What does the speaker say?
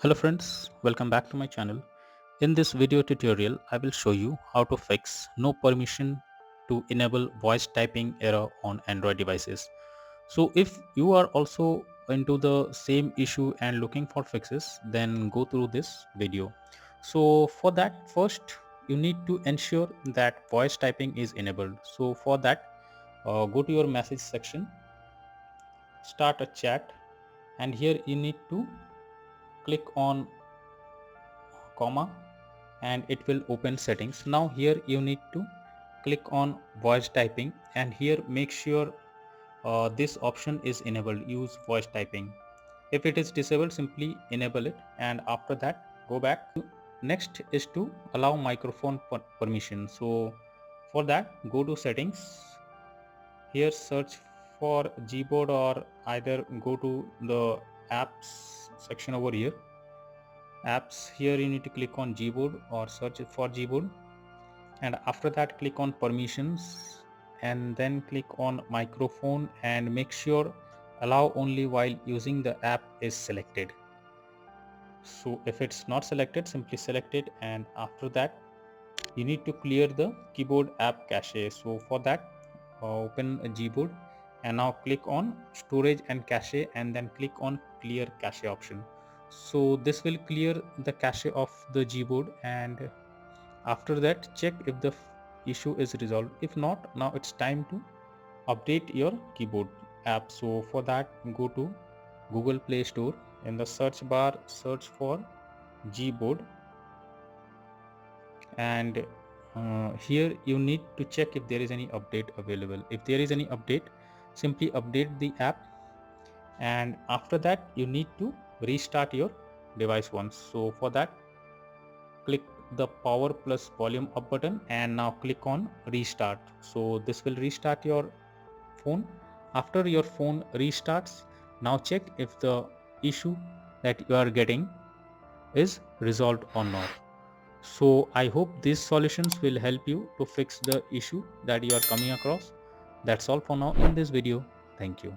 Hello friends, welcome back to my channel. In this video tutorial, I will show you how to fix no permission to enable voice typing error on Android devices. So if you are also into the same issue and looking for fixes, then go through this video. So for that, first you need to ensure that voice typing is enabled. So for that, go to your message section, start a chat, and here you need to click on comma and it will open settings. Now here you need to click on voice typing, and here make sure this option is enabled, use voice typing. If it is disabled, simply enable it, and after that go back. Next is to allow microphone permission. So for that, go to settings. Here search for Gboard, or either go to the apps section over here. Apps, here you need to click on Gboard or search for Gboard, and after that click on permissions and then click on microphone and make sure allow only while using the app is selected. So if it's not selected, simply select it, and after that you need to clear the keyboard app cache. So for that, open a Gboard and now click on storage and cache and then click on clear cache option. So this will clear the cache of the Gboard, and after that check if the issue is resolved. If not, now it's time to update your keyboard app. So for that, go to Google Play Store. In the search bar, search for Gboard, and here you need to check if there is any update available. If there is any update, simply update the app, and after that you need to restart your device once. So for that, click the power plus volume up button and now click on restart. So this will restart your phone. After your phone restarts, now check if the issue that you are getting is resolved or not. So I hope these solutions will help you to fix the issue that you are coming across. That's all for now in this video. Thank you.